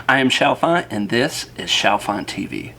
I am Chalfant, and this is Chalfant TV.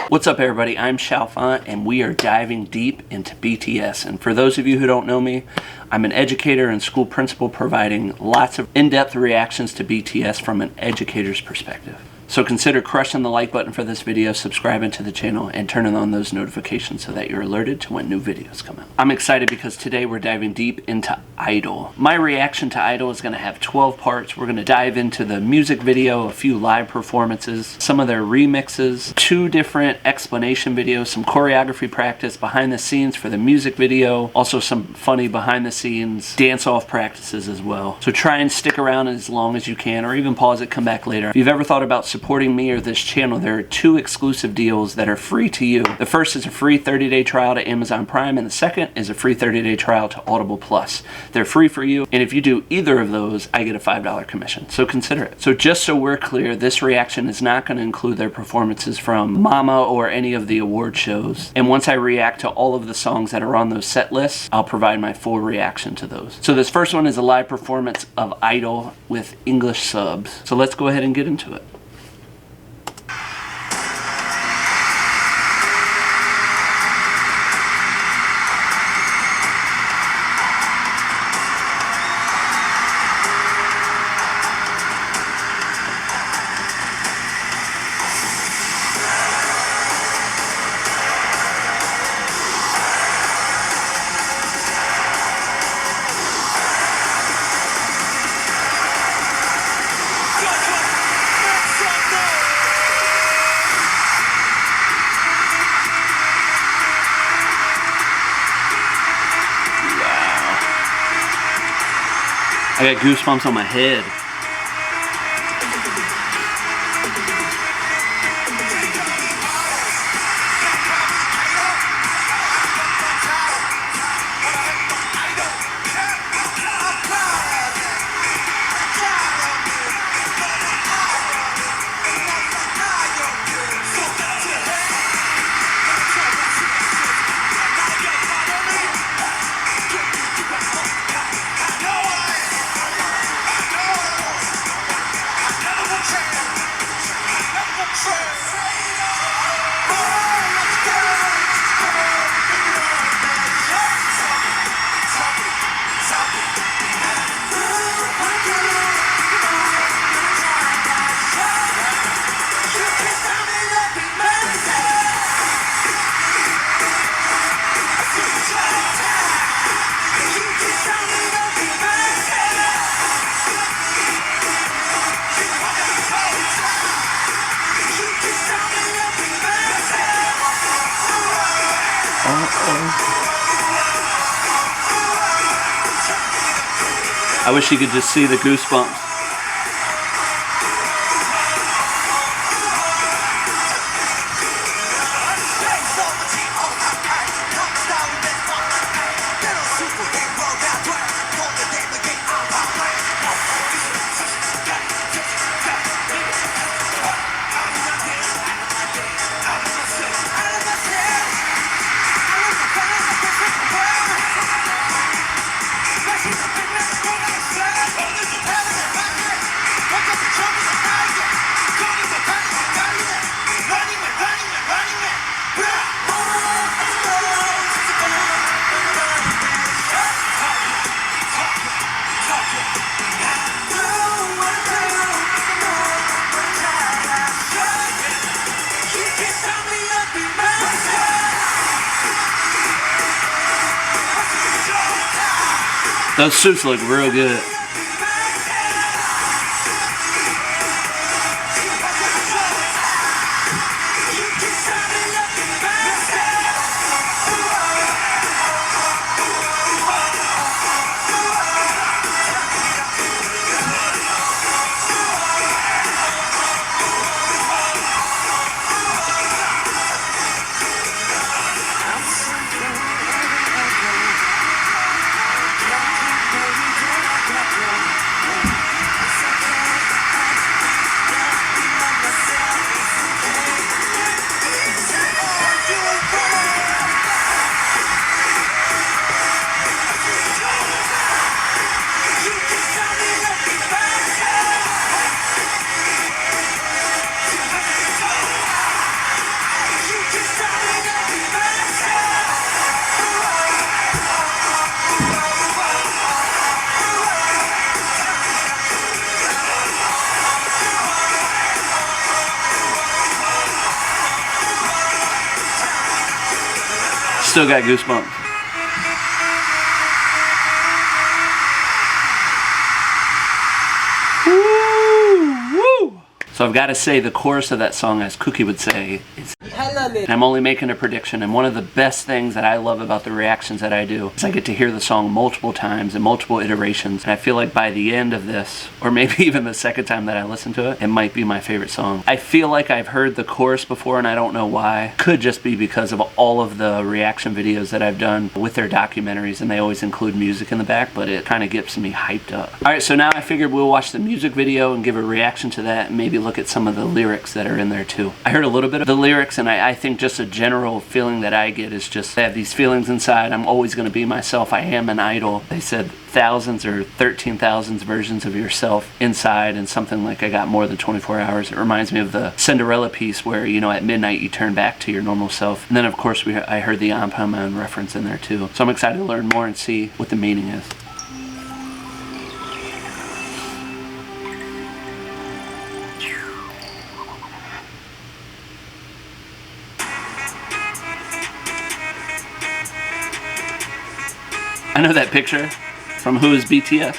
What's up, everybody? I'm Chalfant, and we are diving deep into BTS. And for those of you who don't know me, I'm an educator and school principal providing lots of in-depth reactions to BTS from an educator's perspective. So consider crushing the like button for this video, subscribing to the channel, and turning on those notifications so that you're alerted to when new videos come out. I'm excited because today we're diving deep into IDOL. My reaction to IDOL is going to have 12 parts. We're going to dive into the music video, a few live performances, some of their remixes, 2 different explanation videos, some choreography practice, behind the scenes for the music video, also some funny behind the scenes dance-off practices as well. So try and stick around as long as you can, or even pause it, come back later. If you've ever thought about supporting me or this channel, there are 2 exclusive deals that are free to you. The first is a free 30-day trial to Amazon Prime, and the second is a free 30-day trial to Audible Plus. They're free for you, and if you do either of those, I get a $5 commission, so consider it. So just so we're clear, this reaction is not going to include their performances from Mama or any of the award shows, and once I react to all of the songs that are on those set lists, I'll provide my full reaction to those. So this first one is a live performance of IDOL with English subs. So let's go ahead and get into it. I got goosebumps on my head. I wish you could just see the goosebumps. Those suits look real good. Still got goosebumps. Woo! So I've got to say, the chorus of that song, as Cookie would say, is... I'm only making a prediction, and one of the best things that I love about the reactions that I do is I get to hear the song multiple times and multiple iterations, and I feel like by the end of this, or maybe even the second time that I listen to it, it might be my favorite song. I feel like I've heard the chorus before, and I don't know why. Could just be because of all of the reaction videos that I've done with their documentaries, and they always include music in the back, but it kind of gets me hyped up. Alright, so now I figured we'll watch the music video and give a reaction to that, and maybe look at some of the lyrics that are in there too. I heard a little bit of the lyrics, and I think just a general feeling that I get is just, I have these feelings inside, I'm always going to be myself, I am an idol. They said thousands or 13,000 versions of yourself inside, and something like I got more than 24 hours. It reminds me of the Cinderella piece where, you know, at midnight you turn back to your normal self. And then of course I heard the Ampamon reference in there too. So I'm excited to learn more and see what the meaning is. I know that picture from Who is BTS?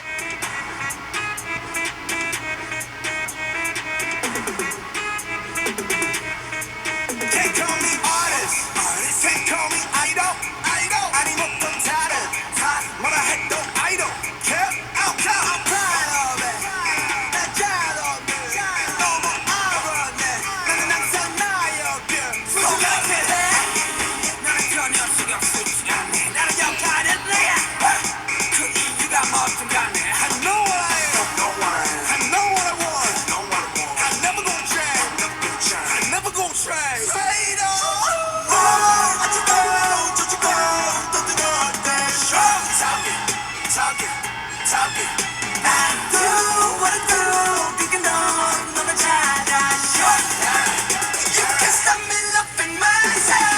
Can't call me artist, can't call me idol, 아니면 다른 뭐라 해도 idol. I'm proud of it. 난 잘 없네. 너무 알았네. 나는 항상 나였길. 소개해. 나는 전혀 신경 쓰지 않네. 나는 역할은 내야. 그 이유가 뭐든 간에 I know what I am. I know what I want. I never gon' change. I never gon' change. Say it all. 어찌고 저찌고 또 뜨거울 때 show. Talking. I do what I do. 그게 너만 잘하. Show. You can't stop me loving myself.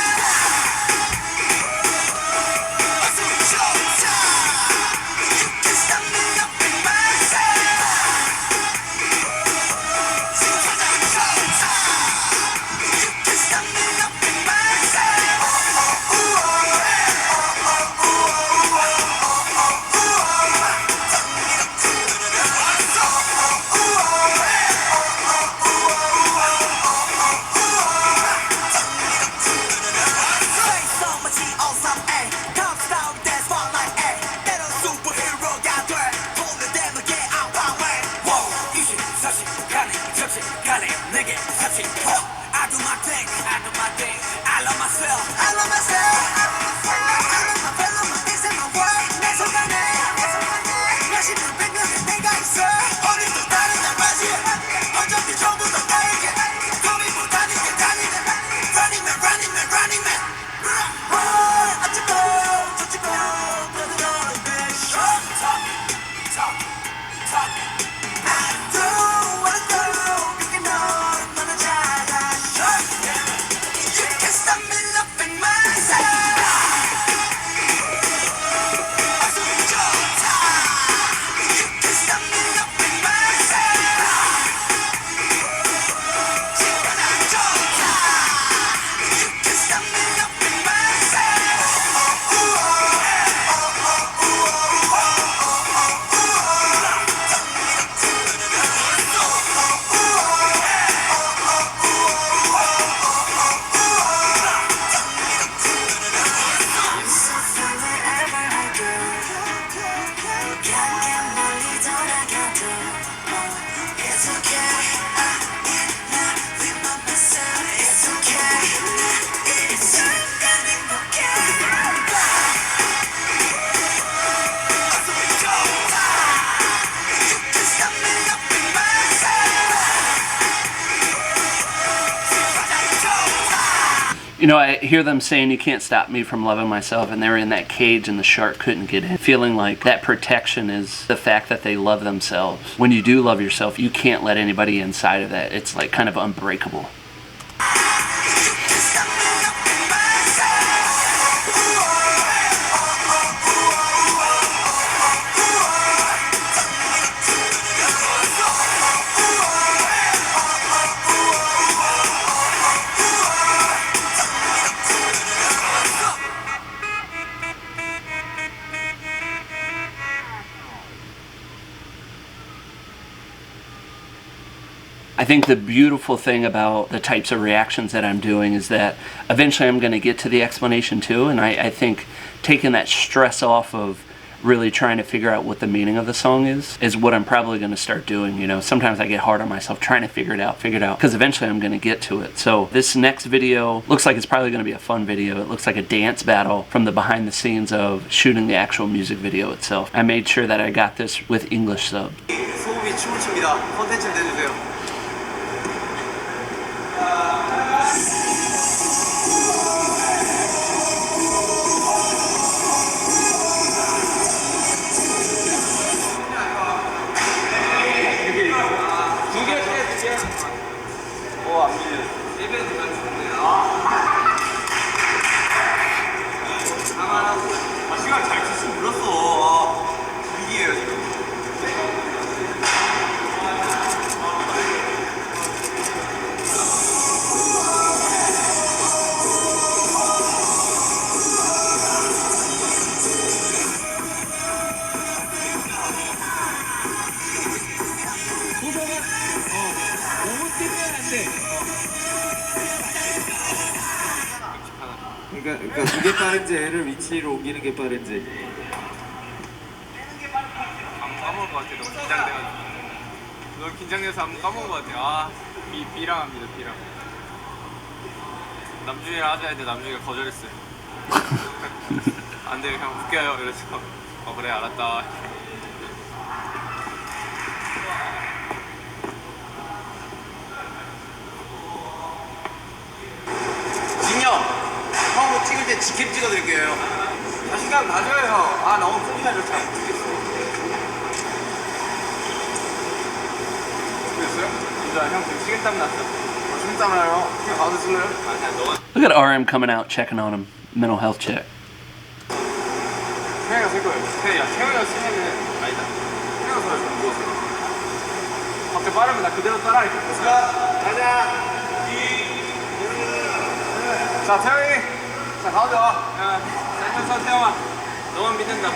You know, I hear them saying you can't stop me from loving myself, and they're in that cage and the shark couldn't get in. Feeling like that protection is the fact that they love themselves. When you do love yourself, you can't let anybody inside of that. It's like kind of unbreakable. I think the beautiful thing about the types of reactions that I'm doing is that eventually I'm going to get to the explanation too, and I think taking that stress off of really trying to figure out what the meaning of the song is what I'm probably going to start doing. You know, sometimes I get hard on myself trying to figure it out, because eventually I'm going to get to it. So this next video looks like it's probably going to be a fun video. It looks like a dance battle from the behind the scenes of shooting the actual music video itself. I made sure that I got this with English subs. 소음이 춤을 춥니다. 컨텐츠를 내주세요. 시간 잘 쓸 줄 몰랐어. 위기예요 지금. 그러니까 그게 빠른지 애를 위치로 옮기는 게 빠른지. 까먹을 것 같아. 너무 긴장돼가지고. 너무 긴장돼서 한번 까먹은 것 같아. 아, B랑 합니다. B랑. 남준이랑 하자 했는데 남준이가 거절했어요. 안 돼, 그냥 웃겨요. 이래서 그래 알았다. 진영! 형 찍을 때 직캠 찍어드릴게요. 자신감 가져요 형. 아 너무 소리나죠 잘 모르겠어. 모르겠어요? 진짜 형 지금 식은땀 났어. 식은땀 나요? 형 가운데 쓸래요? 아니야 너가. Look at RM coming out checking on him. Mental health check. 태영이가 쓸 거예요. 태영이야. 태영이가 쓰면은 아니다. 태영이가 써야죠. 누워서. 밖에 빠르면 나 그대로 따라할게. 가자. 자 태영이. 자 가운데 와. 야, 살면서 태영아. 너만 믿는다.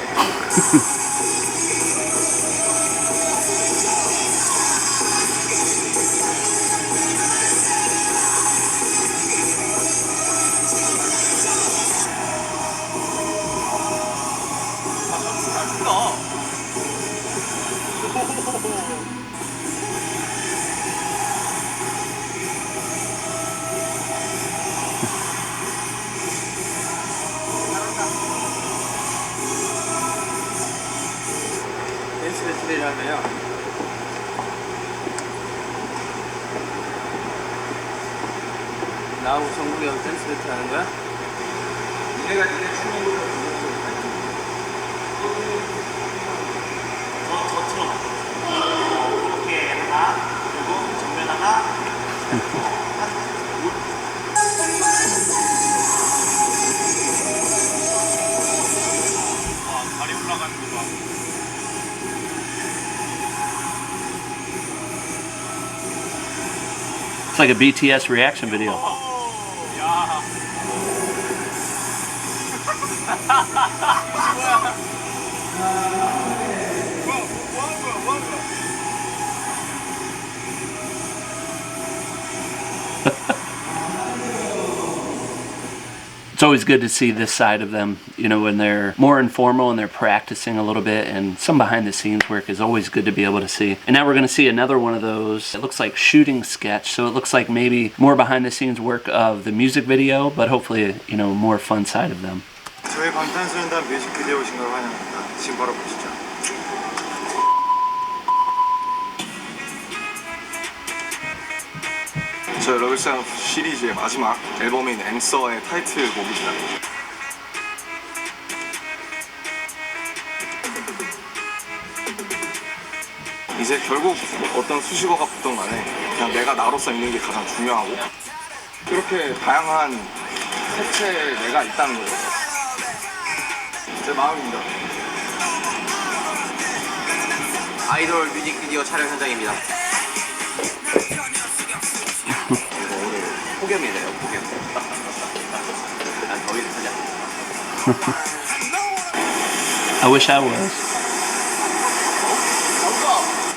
댄스 배틀을 하면요. 나하고 정국이 형 댄스 배틀 하는 거야? 니네가 니네 춤으로 보여줘. 저처럼 이렇게 하나, 그리고 정면 하나. 와, 다리 올라가는 거 봐. It's like a BTS reaction video. 야. It's always good to see this side of them, you know, when they're more informal and they're practicing a little bit, and some behind the scenes work is always good to be able to see. And now we're going to see another one of those. It looks like shooting sketch, so it looks like maybe more behind the scenes work of the music video, but hopefully, you know, more fun side of them. 저희 방탄소년단 뮤직비디오에 오신 걸 환영합니다. 지금 바로 보시죠. 저희 러블상 시리즈의 마지막 앨범인 앤서의 타이틀곡입니다. 이제 결국 어떤 수식어가 붙던 간에 그냥 내가 나로서 있는 게 가장 중요하고, 이렇게 다양한 색채의 내가 있다는 거예요. 제 마음입니다. 아이돌 뮤직비디오 촬영 현장입니다. 이거 오늘 폭염이래요, 폭염. 난 더위를 타자. I wish I was.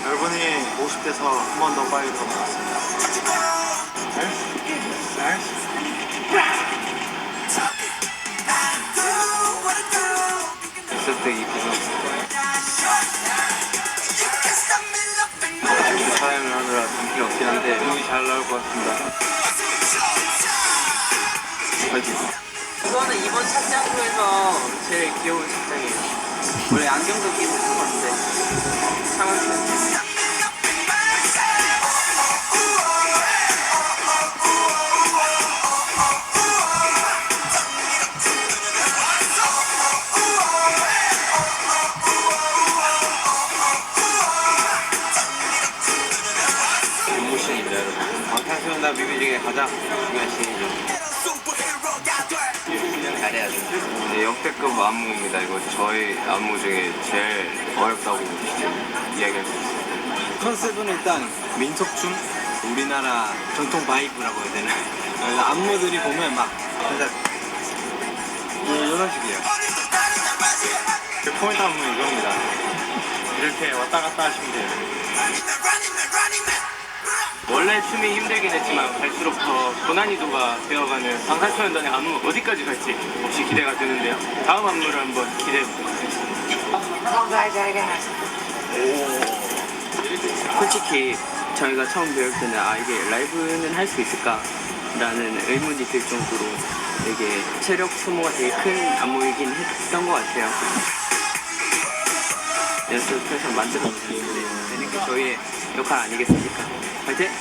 여러분이 50대에서 한 번 더 빨리 돌아왔습니다. 이 부분 사연을 하느라 정신이 없긴 한데 음이 잘 나올 것 같습니다. 파이팅. 이거는 이번 착장 중에서 제일 귀여운 착장이에요. 원래 안경도 끼고 싶었는데 상황이 emotion입니다, 여러분. 방탄소년단 뮤비 중에 가장 중요한 씬이죠. 잘해야죠. 네, 역대급 안무입니다. 이거 저희 안무 중에 제일 어렵다고 이야기할 수 있어요. 컨셉은 일단 민속춤, 우리나라 전통 바이브라고 해야 되나? 그래서 안무들이 보면 막 진짜 이런 식이에요. 그 포인트 안무는 이겁니다. 이렇게 왔다 갔다 하시면 돼요. 원래 춤이 힘들긴 했지만 갈수록 더 고난이도가 되어가는 방탄소년단의 안무 어디까지 갈지 혹시 기대가 되는데요. 다음 안무를 한번 기대해 보도록 하겠습니다. 솔직히 저희가 처음 배울 때는 이게 라이브는 할 수 있을까? 라는 의문이 들 정도로 되게 체력 소모가 되게 큰 안무이긴 했던 것 같아요. 연습해서 만들어내는 게 저희의 역할 아니겠습니까? 파이팅!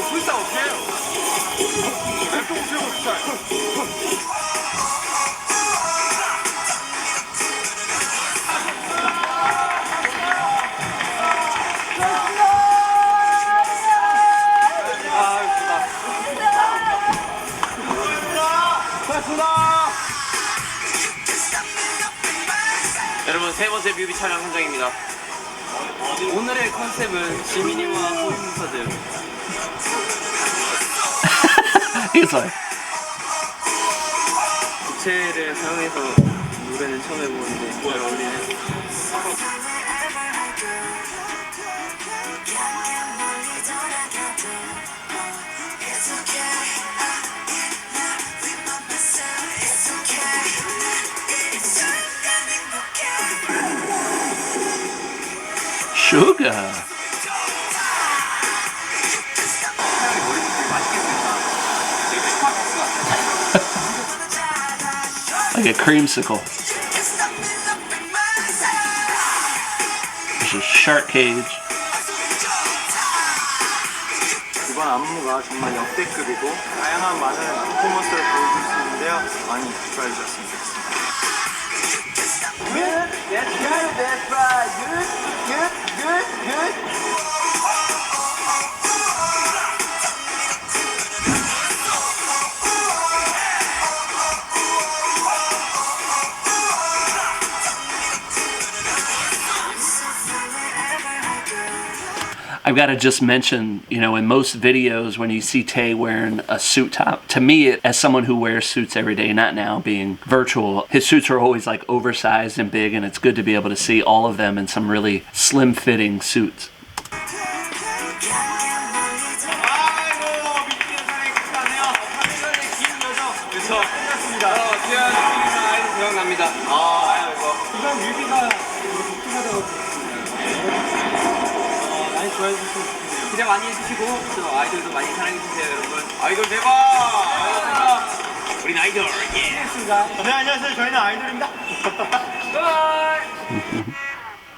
불사 없어요. 여러분 세 번째 뮤비 촬영 현장입니다. 오늘의 컨셉은 지민이와 호잉서들. He's like, 부채를 사용해서 노래는 처음 해보는데 잘 어울리네. sugar. Like a creamsicle. This is shark cage. 이번 안무가 정말 역대급이고 다양한 많은 퍼포먼스를 보여줄 수 있는데요. 많이 좋아해 주셨으면 좋겠습니다. I've got to just mention, you know, in most videos when you see Tay wearing a suit top, to me, as someone who wears suits every day, not now being virtual, his suits are always like oversized and big, and it's good to be able to see all of them in some really slim-fitting suits. 기억납니다. 이번 뮤비가 독특하다고 많이 좋아해 주시면 좋겠네요. 기대 많이 해주시고 또 아이돌도 많이 사랑해주세요 여러분. 아이돌 대박! 우린 아이돌! 예! 네, 안녕하세요. 저희는 아이돌입니다.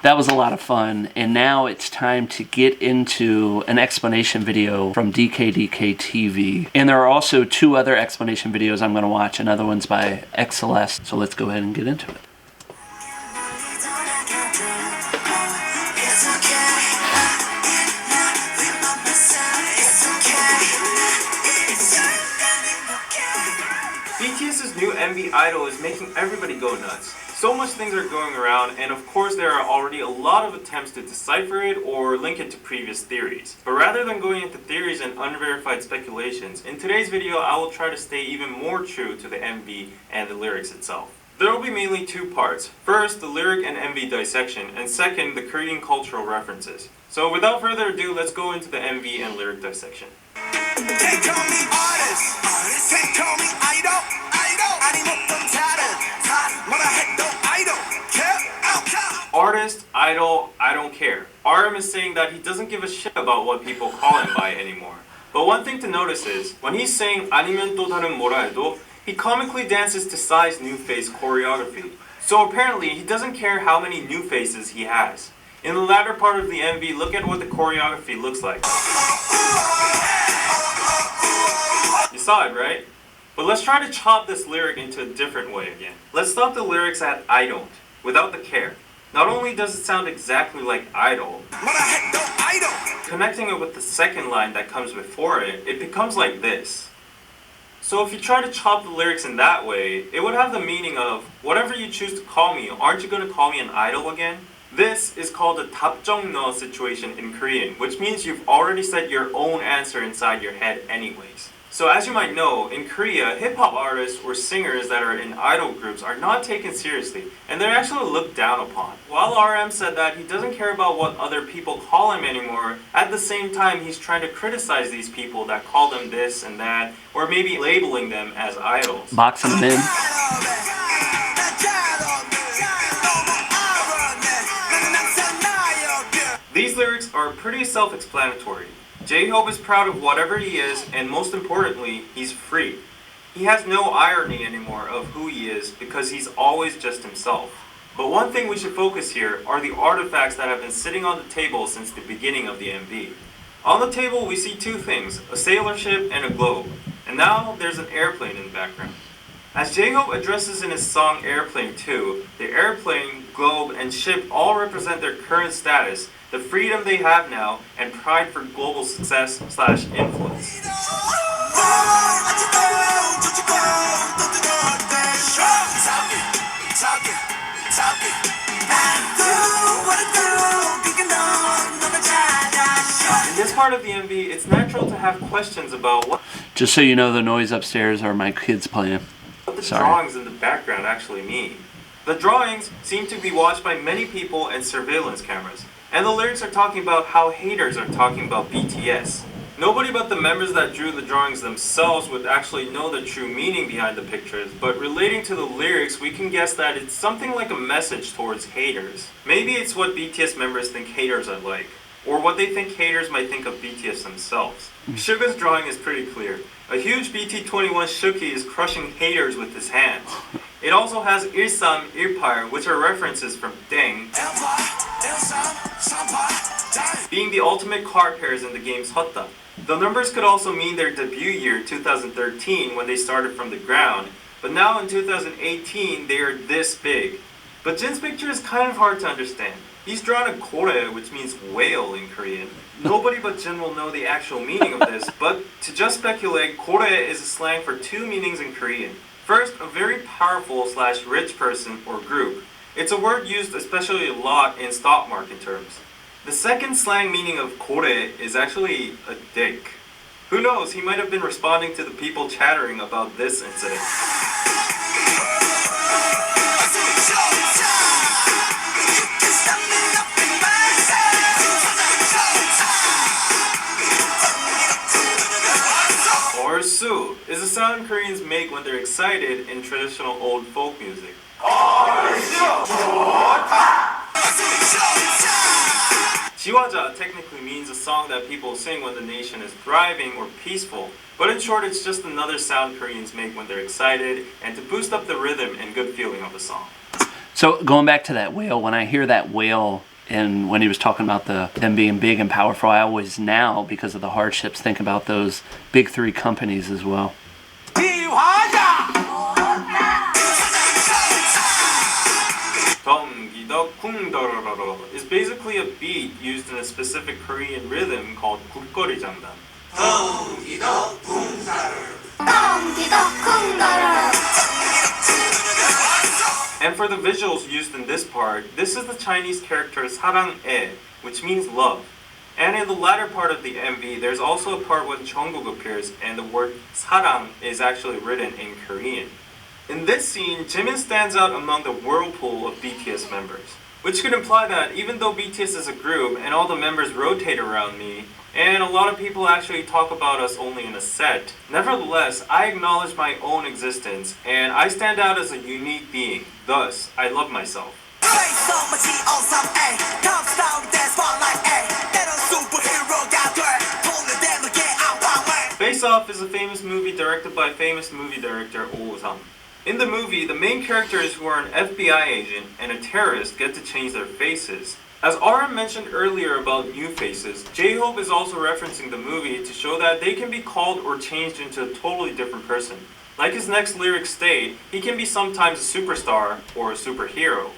That was a lot of fun, and now it's time to get into an explanation video from DKDK TV. And there are also two other explanation videos I'm going to watch, another one's by XLS, so let's go ahead and get into it. BTS's new MV Idol is making everybody go nuts. So much things are going around, and of course there are already a lot of attempts to decipher it or link it to previous theories. But rather than going into theories and unverified speculations, in today's video I will try to stay even more true to the MV and the lyrics itself. There will be mainly two parts. First, the lyric and MV dissection, and second, the Korean cultural references. So without further ado, let's go into the MV and lyric dissection. Can't call me artist, can't call me idol, 아니 못던 talent, 뭐라 해도 idol, Artist, idol, I don't care. RM is saying that he doesn't give a shit about what people call him by anymore. But one thing to notice is, when he's saying 아니면 또 다른 뭐라 해도, he comically dances to Psy's new face choreography. So apparently, he doesn't care how many new faces he has. In the latter part of the MV, look at what the choreography looks like. You saw it, right? But let's try to chop this lyric into a different way again. Let's stop the lyrics at I don't, without the care. Not only does it sound exactly like idol, 뭐라 해도 idol. connecting it with the second line that comes before it, it becomes like this. So if you try to chop the lyrics in that way, it would have the meaning of, whatever you choose to call me, aren't you going to call me an idol again? This is called a 답정너 situation in Korean, which means you've already said your own answer inside your head anyways. So as you might know, in Korea, hip-hop artists or singers that are in idol groups are not taken seriously, and they're actually looked down upon. While RM said that he doesn't care about what other people call him anymore, at the same time he's trying to criticize these people that call them this and that, or maybe labeling them as idols. Boxing them in. These lyrics are pretty self-explanatory. J-Hope is proud of whatever he is, and most importantly, he's free. He has no irony anymore of who he is because he's always just himself. But one thing we should focus here are the artifacts that have been sitting on the table since the beginning of the MV. On the table we see two things, a sailor ship and a globe. And now there's an airplane in the background. As J-Hope addresses in his song Airplane 2, the airplane, globe, and ship all represent their current status, the freedom they have now, and pride for global success/influence. In this part of the MV, it's natural to have questions about what Just so you know, the noise upstairs are my kids playing. the Sorry. drawings in the background actually mean. The drawings seem to be watched by many people and surveillance cameras. And the lyrics are talking about how haters are talking about BTS. Nobody but the members that drew the drawings themselves would actually know the true meaning behind the pictures, but relating to the lyrics, we can guess that it's something like a message towards haters. Maybe it's what BTS members think haters are like, or what they think haters might think of BTS themselves. Suga's drawing is pretty clear. A huge BT21 Shuki is crushing haters with his hands. It also has 일삼, 일팔, which are references from Deng, being the ultimate card pairs in the game's Hotta. The numbers could also mean their debut year, 2013, when they started from the ground, but now in 2018 they are this big. But Jin's picture is kind of hard to understand. He's drawn a kore, which means whale in Korean. Nobody but Jin will know the actual meaning of this, but to just speculate, kore is a slang for two meanings in Korean. First, a very powerful/rich person or group. It's a word used especially a lot in stock market terms. The second slang meaning of kore is actually a dick. Who knows, he might have been responding to the people chattering about this incident. Or su is a sound Koreans make when they're excited in traditional old folk music. 지화자 technically means a song that people sing when the nation is thriving or peaceful, but in short it's just another sound Koreans make when they're excited and to boost up the rhythm and good feeling of the song. So going back to that whale, when I hear that whale and when he was talking about them being big and powerful, I always now, because of the hardships, think about those big three companies as well. Is basically a beat used in a specific Korean rhythm called 굿거리 장단. And for the visuals used in this part, this is the Chinese character 사랑해, which means love. And in the latter part of the MV, there's also a part when Jungkook appears and the word 사랑 is actually written in Korean. In this scene, Jimin stands out among the whirlpool of BTS members, which could imply that even though BTS is a group and all the members rotate around me, and a lot of people actually talk about us only in a set, nevertheless, I acknowledge my own existence and I stand out as a unique being. Thus, I love myself. Face Off is a famous movie directed by famous movie director Oh Sang. In the movie, the main characters who are an FBI agent and a terrorist get to change their faces. As RM mentioned earlier about new faces, J-Hope is also referencing the movie to show that they can be called or changed into a totally different person. Like his next lyrics state, he can be sometimes a superstar or a superhero.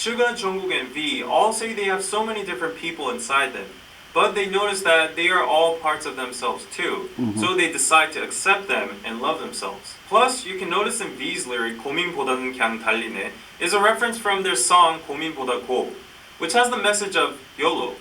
Suga, Jungkook, and V all say they have so many different people inside them, but they notice that they are all parts of themselves too, so they decide to accept them and love themselves. Plus, you can notice in V's lyric 고민보다는 그냥 달리네 is a reference from their song 고민보다 고, which has the message of YOLO.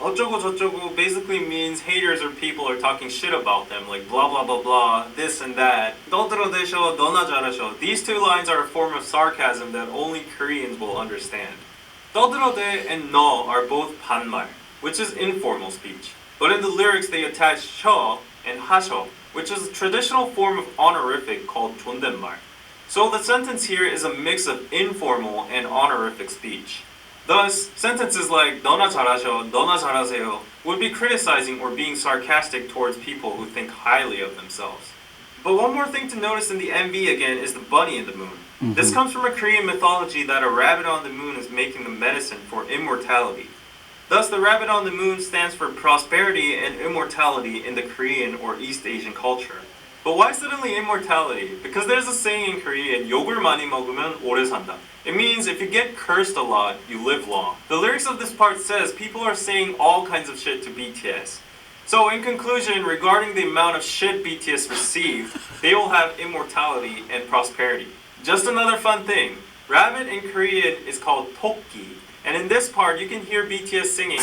어쩌고 저쩌고 basically means haters or people are talking shit about them, like blah blah blah blah, this and that. 떠들어대셔, 너나 잘하셔. These two lines are a form of sarcasm that only Koreans will understand. 떠들어대 and 너 are both 반말, which is informal speech. But in the lyrics they attach 셔 and 하셔, which is a traditional form of honorific called 존댓말. So the sentence here is a mix of informal and honorific speech. Thus, sentences like 너나 잘하셔, 너나 잘하세요 would be criticizing or being sarcastic towards people who think highly of themselves. But one more thing to notice in the MV again is the bunny in the moon. This comes from a Korean mythology that a rabbit on the moon is making the medicine for immortality. Thus, the rabbit on the moon stands for prosperity and immortality in the Korean or East Asian culture. But why suddenly immortality? Because there's a saying in Korean, 욕을 많이 먹으면 오래 산다. It means if you get cursed a lot, you live long. The lyrics of this part says people are saying all kinds of shit to BTS. So in conclusion, regarding the amount of shit BTS received, they will have immortality and prosperity. Just another fun thing, rabbit in Korean is called 토끼, and in this part you can hear BTS singing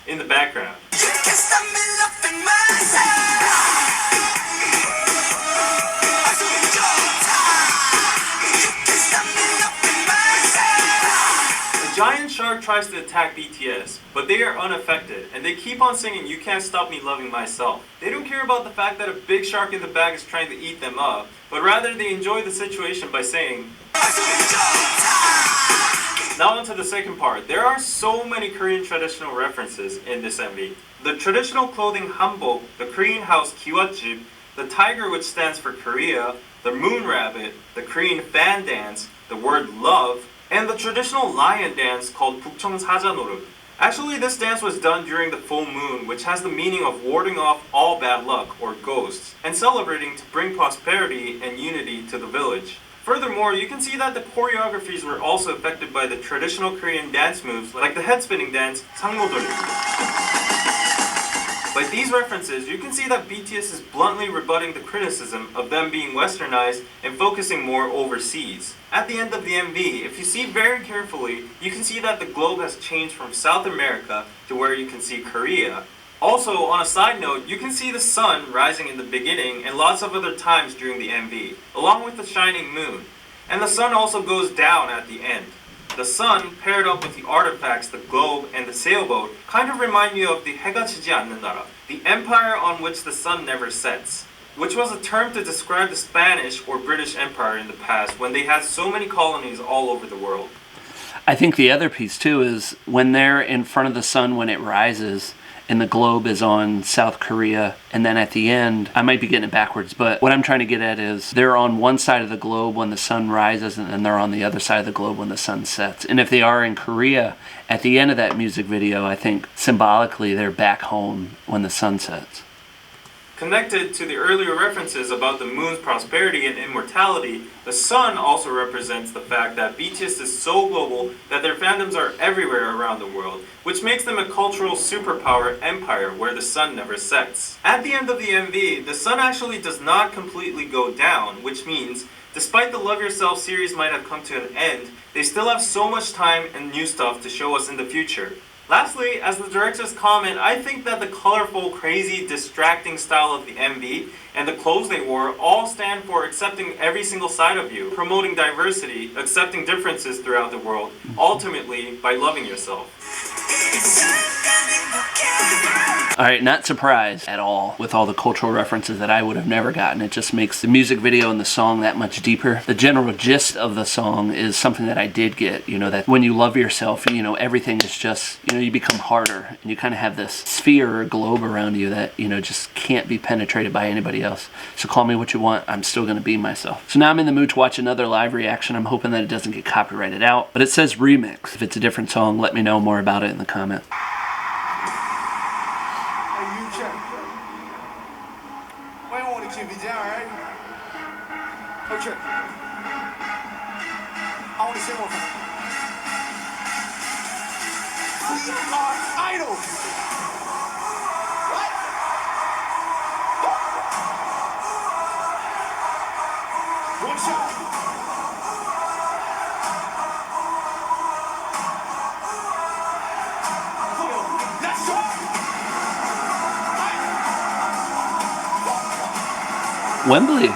in the background. Giant shark tries to attack BTS, but they are unaffected, and they keep on singing "You Can't Stop Me Loving Myself." They don't care about the fact that a big shark in the back is trying to eat them up, but rather they enjoy the situation by saying. Now onto the second part. There are so many Korean traditional references in this MV. The traditional clothing hanbok, the Korean house kiwatjip, the tiger which stands for Korea, the moon rabbit, the Korean fan dance, the word love, and the traditional lion dance called 북청 사자노릇. Actually, this dance was done during the full moon, which has the meaning of warding off all bad luck or ghosts, and celebrating to bring prosperity and unity to the village. Furthermore, you can see that the choreographies were also affected by the traditional Korean dance moves, like the head-spinning dance, 상모돌림. By these references, you can see that BTS is bluntly rebutting the criticism of them being westernized and focusing more overseas. At the end of the MV, if you see very carefully, you can see that the globe has changed from South America to where you can see Korea. Also, on a side note, you can see the sun rising in the beginning and lots of other times during the MV, along with the shining moon. And the sun also goes down at the end. The sun, paired up with the artifacts, the globe, and the sailboat, kind of remind you of the 해가 지지 않는 나라, the empire on which the sun never sets, which was a term to describe the Spanish or British Empire in the past when they had so many colonies all over the world. I think the other piece too is when they're in front of the sun when it rises, and the globe is on South Korea, and then at the end, I might be getting it backwards, but what I'm trying to get at is they're on one side of the globe when the sun rises, and then they're on the other side of the globe when the sun sets. And if they are in Korea, at the end of that music video, I think symbolically they're back home when the sun sets. Connected to the earlier references about the moon's prosperity and immortality, the sun also represents the fact that BTS is so global that their fandoms are everywhere around the world, which makes them a cultural superpower empire where the sun never sets. At the end of the MV, the sun actually does not completely go down, which means despite the Love Yourself series might have come to an end, they still have so much time and new stuff to show us in the future. Lastly, as the director's comment, I think that the colorful, crazy, distracting style of the MV and the clothes they wore all stand for accepting every single side of you, promoting diversity, accepting differences throughout the world, ultimately by loving yourself. Alright, not surprised at all with all the cultural references that I would have never gotten. It just makes the music video and the song that much deeper. The general gist of the song is something that I did get, you know, that when you love yourself, you know, everything is just, you know, you become harder and you kind of have this sphere or globe around you that, you know, just can't be penetrated by anybody else. So call me what you want, I'm still going to be myself. So now I'm in the mood to watch another live reaction. I'm hoping that it doesn't get copyrighted out, but it says remix. If it's a different song, let me know more about it in the comments. Okay. I want to say one thing. We are idols. What? One shot. Let's go. Wembley.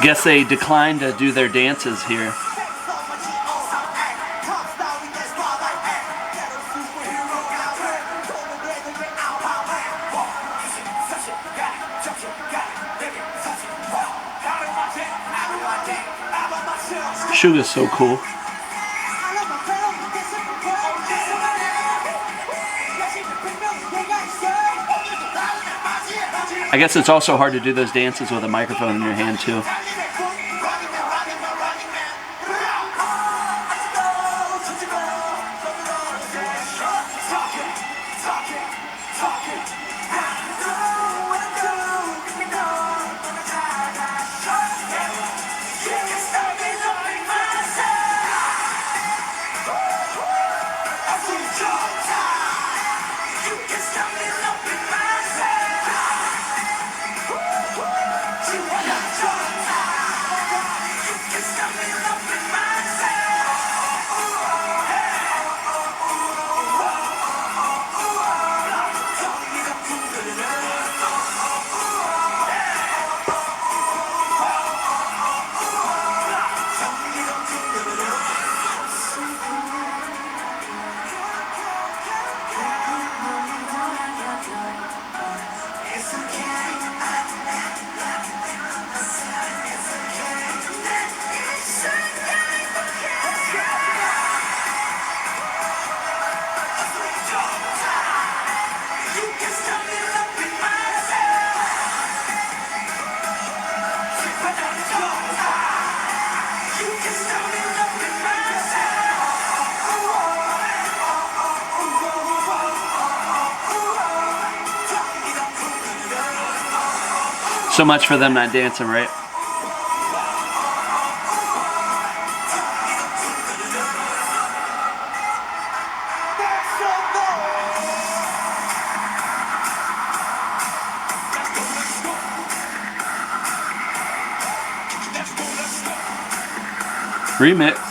Guess they declined to do their dances here. Suga's so cool. I guess it's also hard to do those dances with a microphone in your hand too. So much for them not dancing, right? Remix.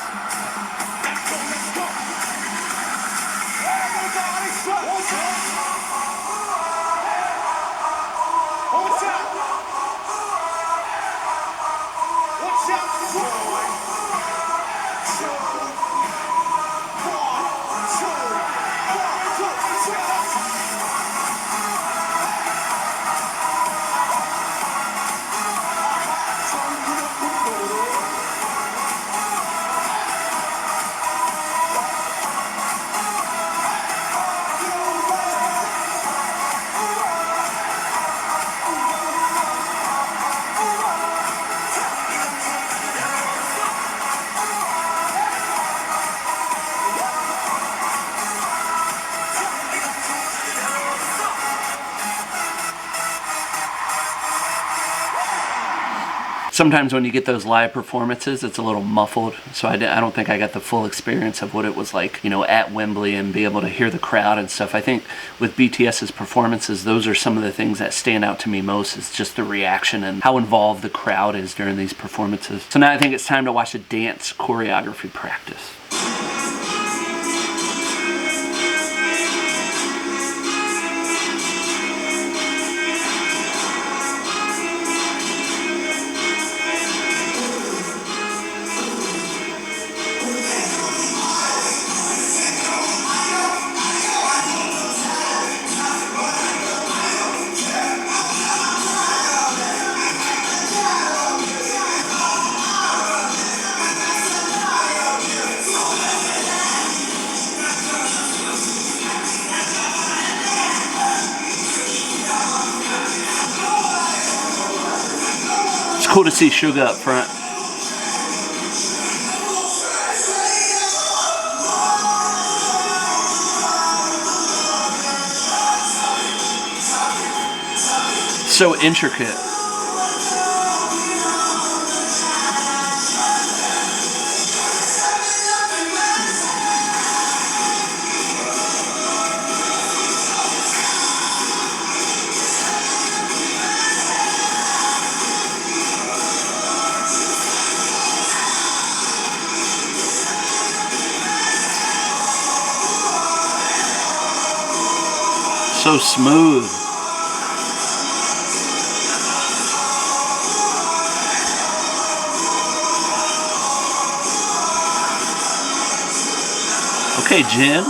Sometimes when you get those live performances, it's a little muffled, so I don't think I got the full experience of what it was like, you know, at Wembley and be able to hear the crowd and stuff. I think with BTS's performances, those are some of the things that stand out to me most, is just the reaction and how involved the crowd is during these performances. So now I think it's time to watch a dance choreography practice. It's cool to see Suga up front. So intricate. So smooth. Okay, Jin.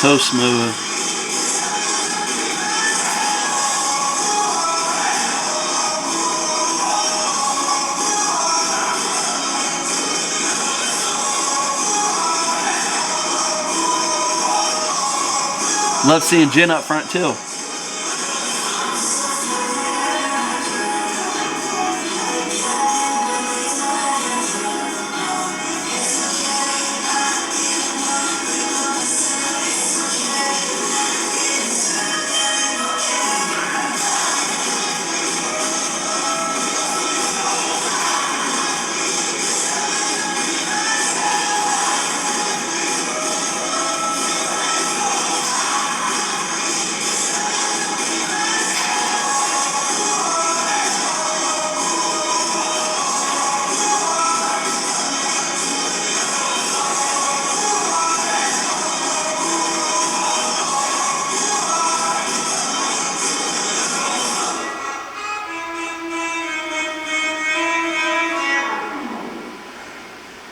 So smooth. Love seeing Jin up front too.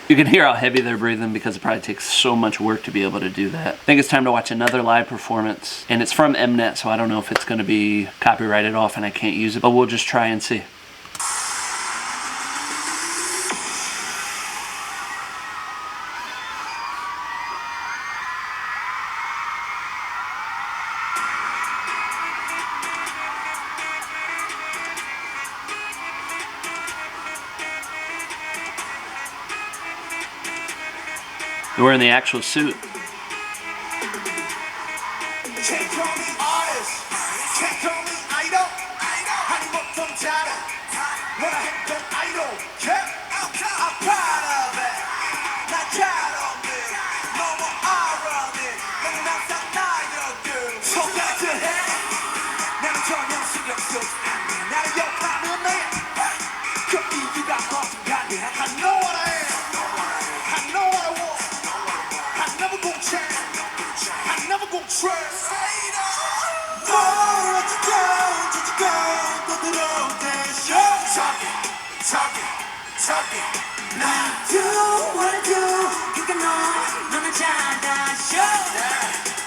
You can hear how heavy they're breathing because it probably takes so much work to be able to do that. I think it's time to watch another live performance, and it's from Mnet, so I don't know if it's going to be copyrighted off and I can't use it, but we'll just try and see. They're wearing the actual suit. Can't call me artist, can't call me idol. 아니 보통 잘해, 뭐라 해도 idol. I'm proud of it. 난 잘없네, 너무 어려네. 나는 항상 나였고 똑같아. 나는 전혀 신경 쓰지 않네. 나를 욕하는 애, 그 이유가 어딘가네. I know what I am, I know what I want. I never gon' change, I never gon' trust. More to go, 또 들어올 때 show. Talking. Now do what I do. 그러니까 너는 잘다 show.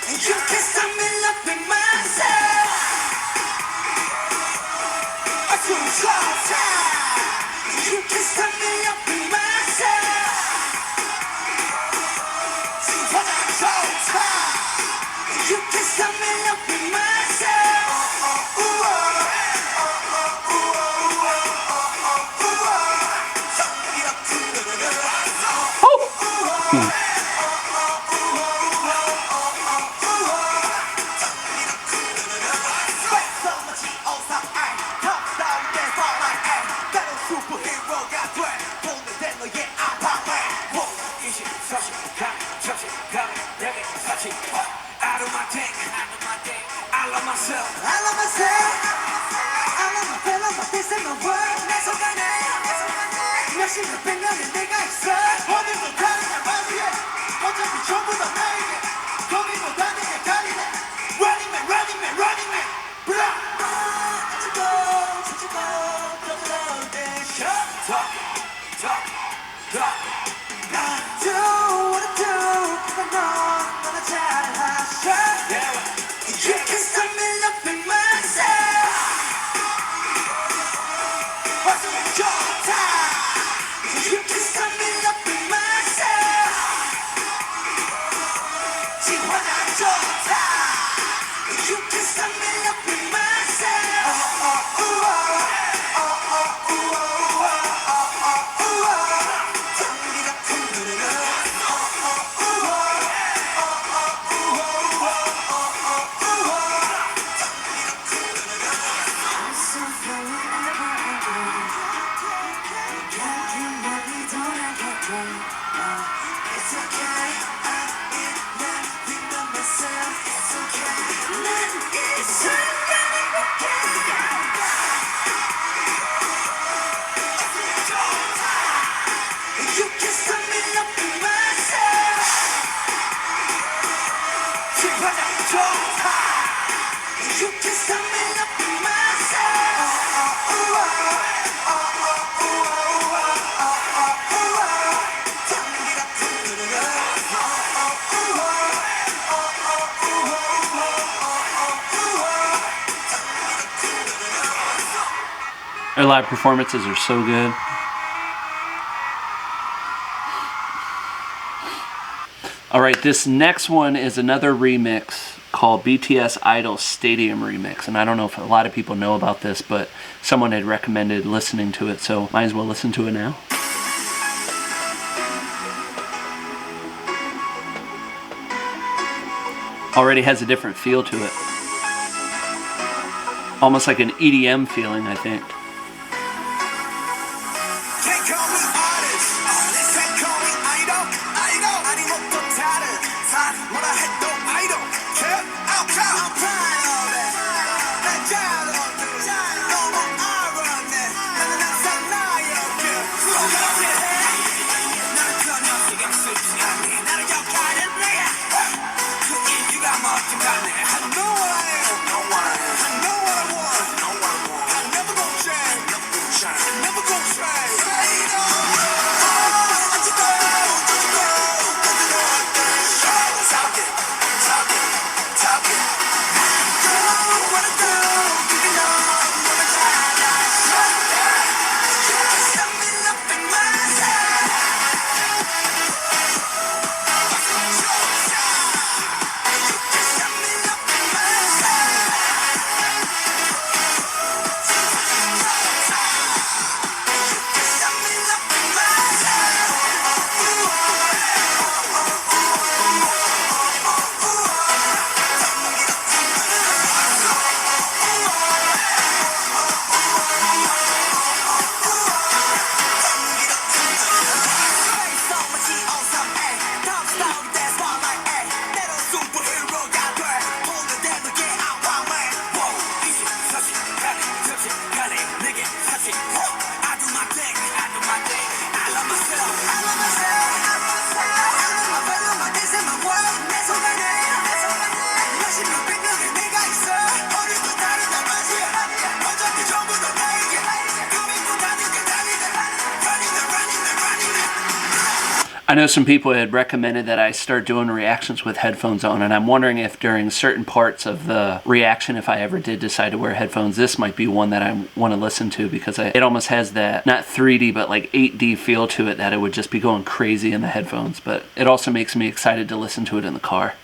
And you can stop me loving myself. I do time. You can stop me loving myself. You can stop me loving myself. 몇십몇 백년의 내가 있어. 어디서 다른 날 맞이해. 어차피 전부 다 나에게. 거기보다 내게 가리네. Running man. Blah. 지치고 또 들어올 때 show. Talk. I do what I do. 그건 너는 잘하셔. You can stop me loving myself. 어쩌면 좋다. You can stop me loving myself. 지화가 좋다. You can stop me loving myself. Their live performances are so good. Alright, this next one is another remix called BTS IDOL Stadium Remix. And I don't know if a lot of people know about this, but someone had recommended listening to it, so might as well listen to it now. Already has a different feel to it. Almost like an EDM feeling, I think. Can't call me artist, can't call me idol. 아니 뭐또 다른 뭐라 해도 idol. I'm proud of it. 난 잘없네, 너무 어렵네. 나는 항상 나였고 똑같아. 나는 전혀 신경 쓰지 않네. 나를 욕하는 애, 그 이유가 어딘가네. I know what I am, I know what I want. I never gon' change. I know some people had recommended that I start doing reactions with headphones on, and I'm wondering if during certain parts of the reaction, if I ever did decide to wear headphones, this might be one that I want to listen to, because it almost has that, not 3D, but like 8D feel to it, that it would just be going crazy in the headphones. But it also makes me excited to listen to it in the car.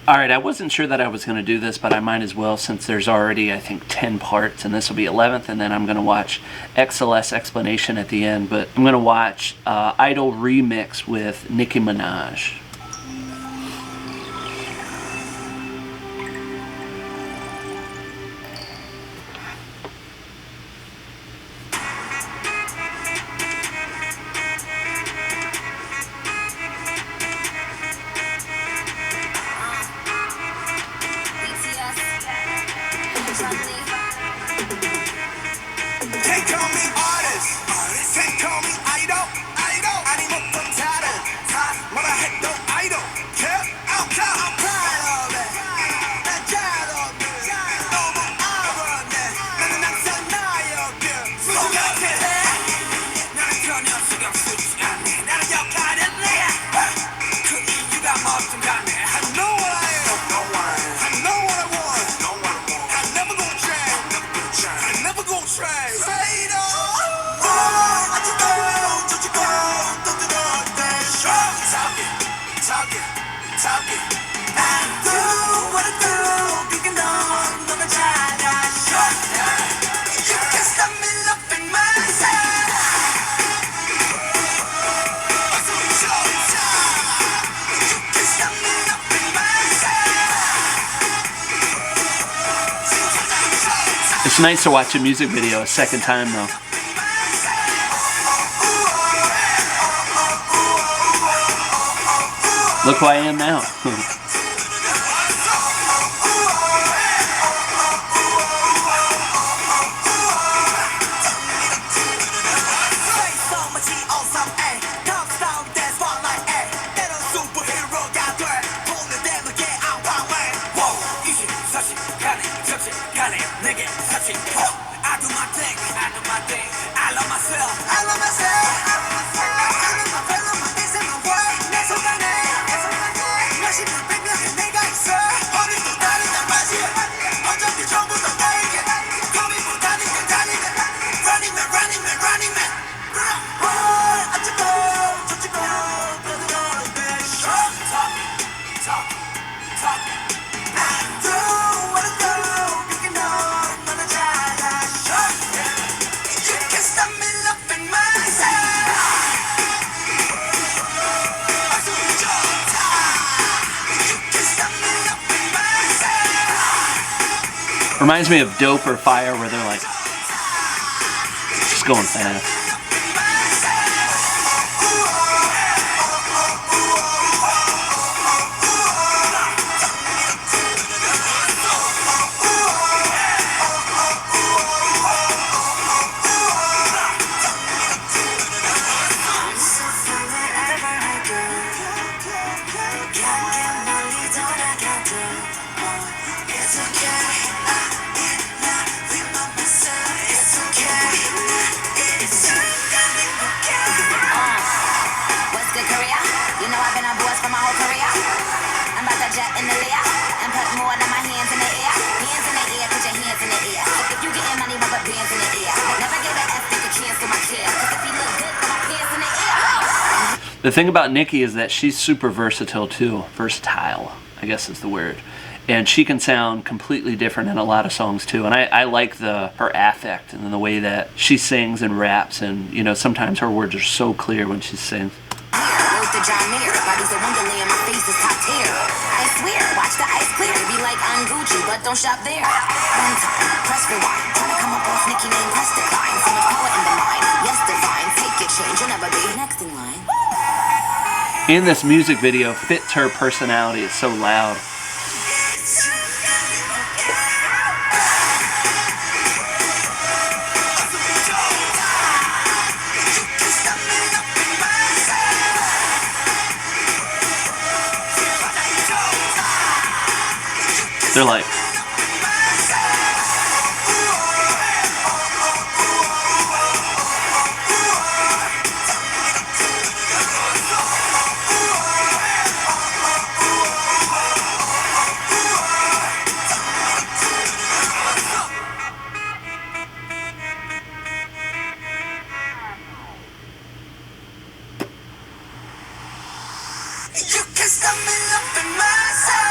Alright, I wasn't sure that I was going to do this, but I might as well, since there's already, I think, 10 parts, and this will be 11th, and then I'm going to watch XLS explanation at the end, but I'm going to watch Idol Remix with Nicki Minaj. Can't call me artist, can't call me idol, 아니면 좀 다른 뭐라 해도 idol, I'm proud of it, 난 잘없네, 너무 알았네, 나는 항상 나였길, 생각해, 나는 전혀 신경 쓰지 않네, 나는 역할은 내야, 그 이유가 뭐든 간에, I know what I am, I know what I want, I never gonna change, I never gonna change. It's nice to watch a music video a second time, though. Look who I am now. Baby, Reminds me of Dope or Fire, where they're like just going fast. The thing about Nicki is that she's super versatile too. Versatile, I guess is the word. And she can sound completely different in a lot of songs too. And I like her affect and the way that she sings and raps, and you know, sometimes her words are so clear when she sings. Don't shop there. One time, press rewind. Trying to come up off Nicki name, press decline. So much power in the mind. Yes, divine. Take your change, you'll never be next in line. And this music video fits her personality. It's so loud. They're like, you can stop me up in my side.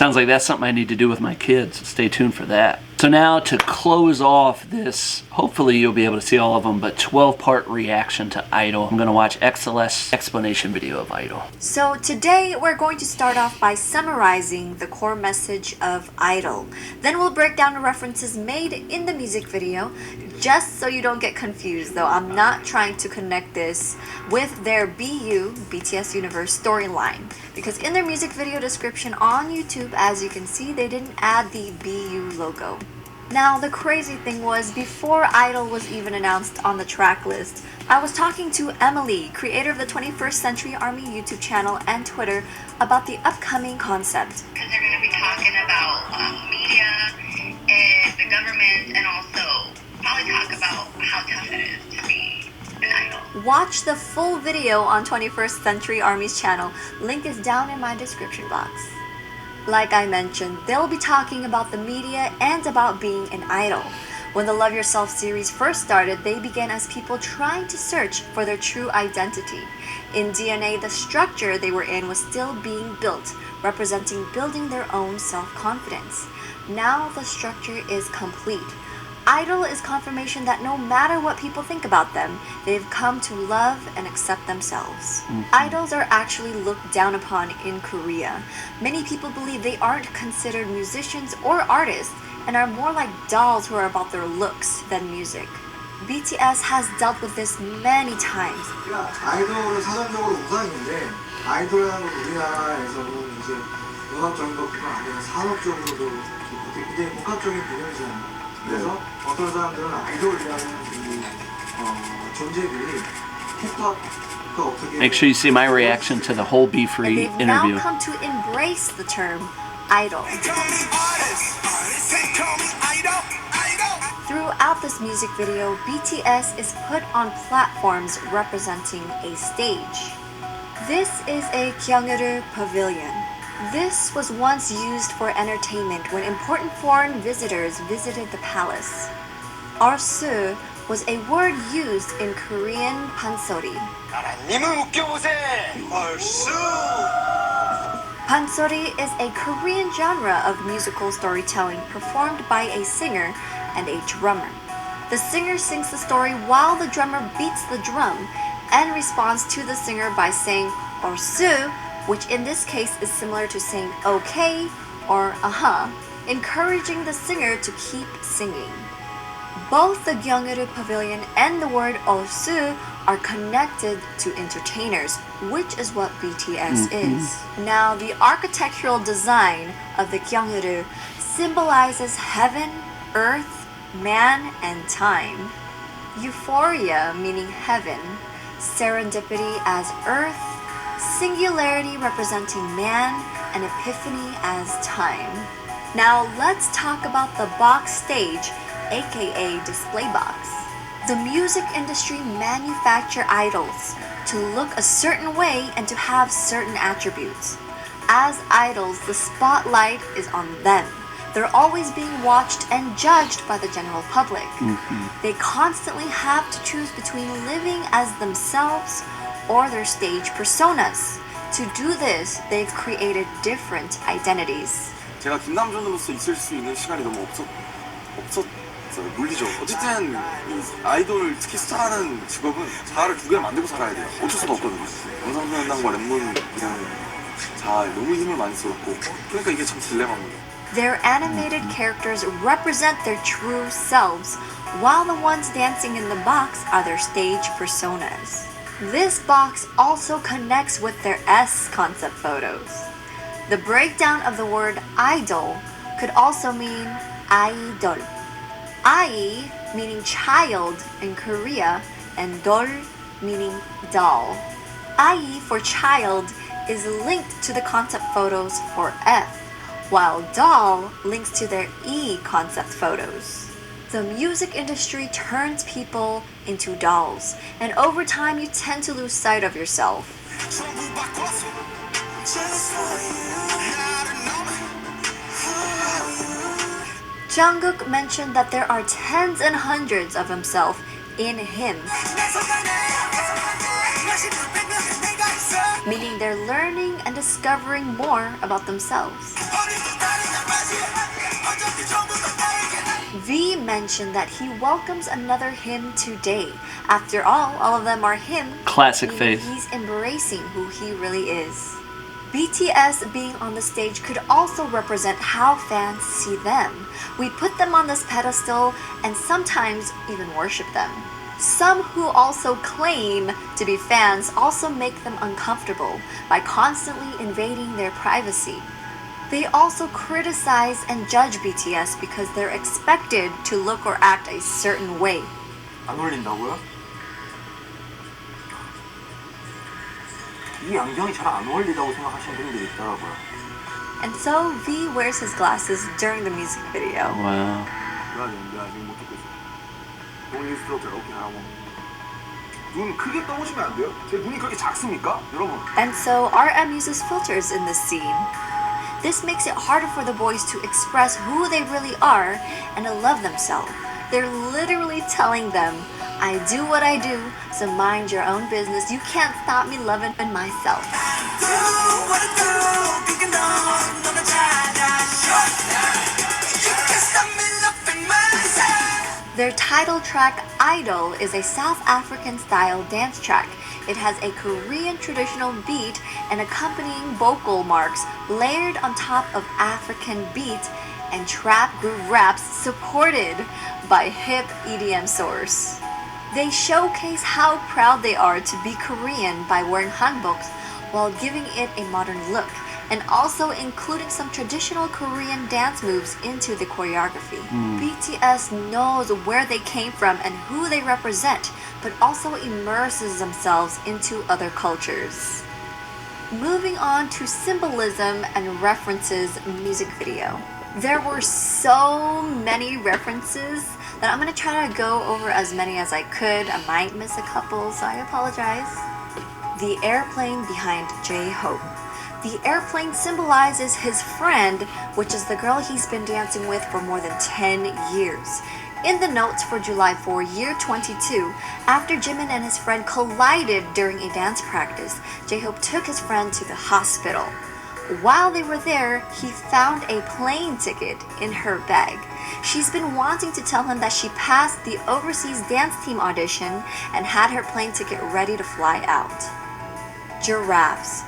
sounds like that's something I need to do with my kids. Stay tuned for that. So now to close off this, hopefully you'll be able to see all of them, but 12-part reaction to Idol. I'm gonna watch XLS explanation video of Idol. So today we're going to start off by summarizing the core message of Idol. Then we'll break down the references made in the music video. Just so you don't get confused though, I'm not trying to connect this with their BTS Universe storyline, because in their music video description on YouTube, as you can see, they didn't add the BU logo. Now the crazy thing was, before Idol was even announced on the track list, I was talking to Emily, creator of the 21st Century Army YouTube channel and Twitter, about the upcoming concept. Because they're going to be talking about media and the government, and also probably talk about how tough it is to be an idol. Watch the full video on 21st Century Army's channel. Link is down in my description box. Like I mentioned, they'll be talking about the media and about being an idol. When the Love Yourself series first started, they began as people trying to search for their true identity. In DNA, the structure they were in was still being built, representing building their own self-confidence. Now the structure is complete. Idol is confirmation that no matter what people think about them, they've come to love and accept themselves. Idols are actually looked down upon in Korea. Many people believe they aren't considered musicians or artists and are more like dolls who are about their looks than music. BTS has dealt with this many times. 아이돌은 사전적으로 우상인데, 아이돌이라는 건 우리나라에서는 이제 음악적인 것뿐만 아니라 산업적으로도 굉장히 복합적인 개념이잖아요. 그래서 어떤 사람들은 아이돌이라는 이 존재들이 힙합과 어떻게 Make sure you see my reaction to the whole Be Free And they've interview. now come to embrace the term idol. Throughout this music video, BTS is put on platforms representing a stage. This is a Gyeonguru Pavilion. This was once used for entertainment when important foreign visitors visited the palace. Arsu was a word used in Korean pansori. 나라님을 웃겨보세. 얼쑤. Pansori is a Korean genre of musical storytelling performed by a singer and a drummer. The singer sings the story while the drummer beats the drum and responds to the singer by saying 얼쑤, which in this case is similar to saying okay or encouraging the singer to keep singing. Both the Gyeonguru Pavilion and the word 얼쑤 are connected to entertainers, which is what BTS is. Now, the architectural design of the Gyeonguru symbolizes heaven, earth, man, and time. Euphoria meaning heaven, serendipity as earth, singularity representing man, and epiphany as time. Now let's talk about the box stage, aka display box. The music industry manufacture idols to look a certain way and to have certain attributes. As idols, the spotlight is on them. They're always being watched and judged by the general public. They constantly have to choose between living as themselves or their stage personas. To do this, they've created different identities. 제가 김남준으로서 있을 수 있는 시간이 너무 없었어요. 물리죠. 어쨌든 이 아이돌, 특히 스타라는 직업은 자아를 두 개를 만들고 살아야 돼요. 어쩔 수가 없거든요. 방탄소년단과 랩몬 그냥 자아에 너무 힘을 많이 썼고, 그러니까 이게 참 딜레마입니다. Their animated characters represent their true selves, while the ones dancing in the box are their stage personas. This box also connects with their S concept photos. The breakdown of the word idol could also mean idol. Ai meaning child in Korea and dol meaning doll. Ai for child is linked to the concept photos for F, while doll links to their E concept photos. The music industry turns people into dolls, and over time you tend to lose sight of yourself. Jungkook mentioned that there are tens and hundreds of himself in him, meaning they're learning and discovering more about themselves. V mentioned that he welcomes another him today. After all of them are him. Classic face. He's embracing who he really is. BTS being on the stage could also represent how fans see them. We put them on this pedestal and sometimes even worship them. Some who also claim to be fans also make them uncomfortable by constantly invading their privacy. They also criticize and judge BTS because they're expected to look or act a certain way. 안 어울린다고요? 이 안경이 잘 안 어울리다고 생각하시는 분들이 있더라고요. And so V wears his glasses during the music video. Wow. 내가 지금 못 듣고 있어. Don't use filter. 오케이 하고. 눈 크게 떠보시면 안 돼요? 제 눈이 그렇게 작습니까? 여러분. And so RM uses filters in this scene. This makes it harder for the boys to express who they really are and to love themselves. They're literally telling them, I do what I do, so mind your own business. You can't stop me loving myself. Their title track, Idol, is a South African style dance track. It has a Korean traditional beat and accompanying vocal marks layered on top of African beats and trap groove raps supported by hip EDM source. They showcase how proud they are to be Korean by wearing hanboks while giving it a modern look, and also including some traditional Korean dance moves into the choreography. BTS knows where they came from and who they represent, but also immerses themselves into other cultures. Moving on to symbolism and references music video. There were so many references that I'm gonna try to go over as many as I could. I might miss a couple, so I apologize. The airplane behind J-Hope. The airplane symbolizes his friend, which is the girl he's been dancing with for more than 10 years. In the notes for July 4, year 22, after Jimin and his friend collided during a dance practice, J-Hope took his friend to the hospital. While they were there, he found a plane ticket in her bag. She's been wanting to tell him that she passed the overseas dance team audition and had her plane ticket ready to fly out. Giraffes.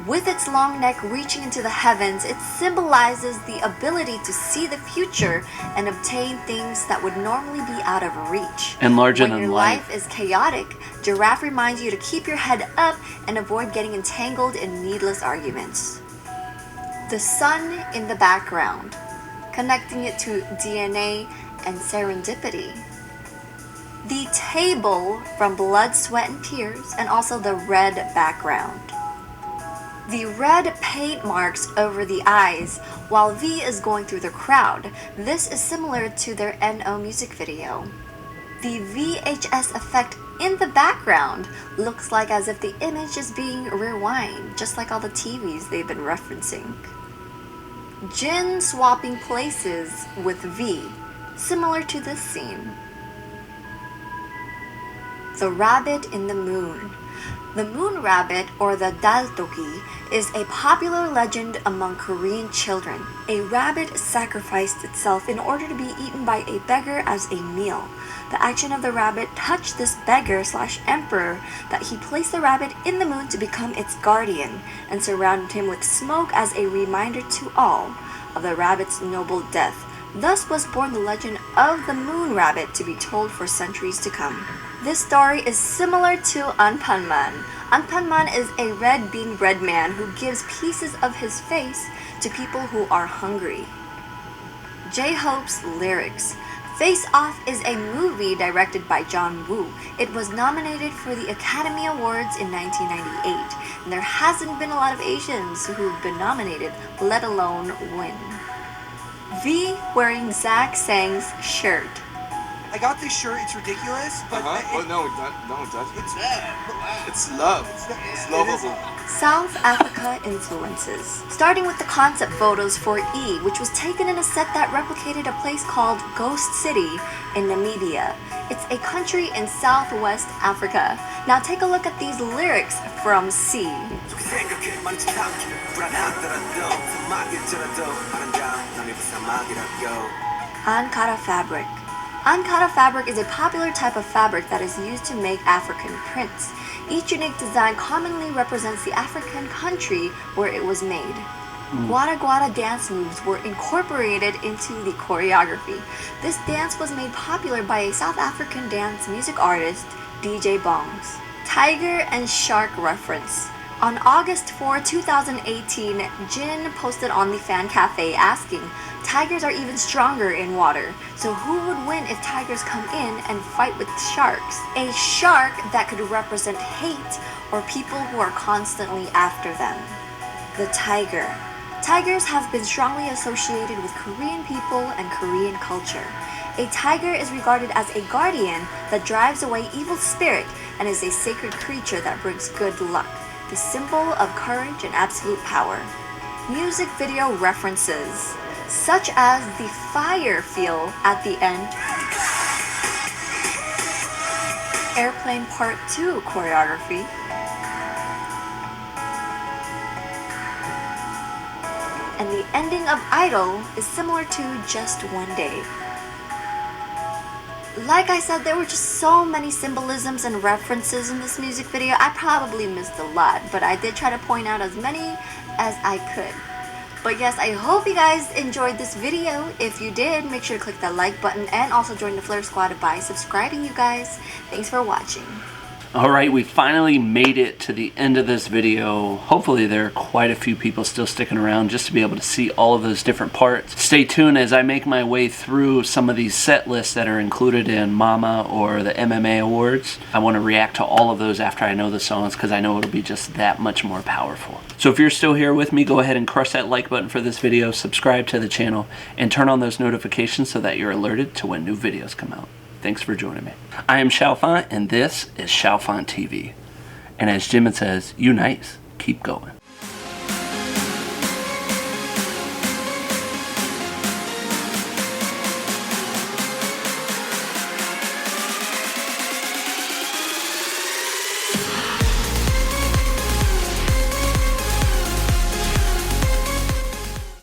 With its long neck reaching into the heavens, it symbolizes the ability to see the future and obtain things that would normally be out of reach. And larger when than your life. life is chaotic, giraffe reminds you to keep your head up and avoid getting entangled in needless arguments. The sun in the background, connecting it to DNA and serendipity. The table from Blood, Sweat, and Tears, and also the red background. The red paint marks over the eyes while V is going through the crowd. This is similar to their NO music video. The VHS effect in the background looks like as if the image is being rewind, just like all the TVs they've been referencing. Jin swapping places with V, similar to this scene. The rabbit in the moon. The moon rabbit, or the daltoki, is a popular legend among Korean children. A rabbit sacrificed itself in order to be eaten by a beggar as a meal. The action of the rabbit touched this beggar/emperor that he placed the rabbit in the moon to become its guardian and surrounded him with smoke as a reminder to all of the rabbit's noble death. Thus was born the legend of the moon rabbit to be told for centuries to come. This story is similar to Anpanman. Anpanman is a red bean bread man who gives pieces of his face to people who are hungry. J-Hope's lyrics. Face Off is a movie directed by John Woo. It was nominated for the Academy Awards in 1998, and there hasn't been a lot of Asians who've been nominated, let alone win. V wearing Zach Sang's shirt. I got this shirt, it's ridiculous, but No, it doesn't. It's love. It's lovable. South Africa influences. Starting with the concept photos for E, which was taken in a set that replicated a place called Ghost City in Namibia. It's a country in Southwest Africa. Now take a look at these lyrics from C. Ankara fabric. Ankara fabric is a popular type of fabric that is used to make African prints. Each unique design commonly represents the African country where it was made. Gwara Gwara dance moves were incorporated into the choreography. This dance was made popular by a South African dance music artist, DJ Bongs. Tiger and shark reference. On August 4, 2018, Jin posted on the fan cafe asking, "Tigers are even stronger in water, so who would win if tigers come in and fight with sharks?" A shark that could represent hate or people who are constantly after them. The tiger. Tigers have been strongly associated with Korean people and Korean culture. A tiger is regarded as a guardian that drives away evil spirit and is a sacred creature that brings good luck, the symbol of courage and absolute power. Music video references, such as the fire feel at the end, Airplane Part 2 choreography, and the ending of Idol is similar to Just One Day. Like I said, there were just so many symbolisms and references in this music video. I probably missed a lot, but I did try to point out as many as I could. But yes, I hope you guys enjoyed this video. If you did, make sure to click that like button and also join the Flirt Squad by subscribing, you guys. Thanks for watching. Alright, we finally made it to the end of this video. Hopefully there are quite a few people still sticking around just to be able to see all of those different parts. Stay tuned as I make my way through some of these set lists that are included in MAMA or the MMA Awards. I want to react to all of those after I know the songs because I know it'll be just that much more powerful. So if you're still here with me, go ahead and crush that like button for this video, subscribe to the channel, and turn on those notifications so that you're alerted to when new videos come out. Thanks for joining me. I am Chalfant, and this is Chalfant TV. And as Jimin says, you nice, keep going.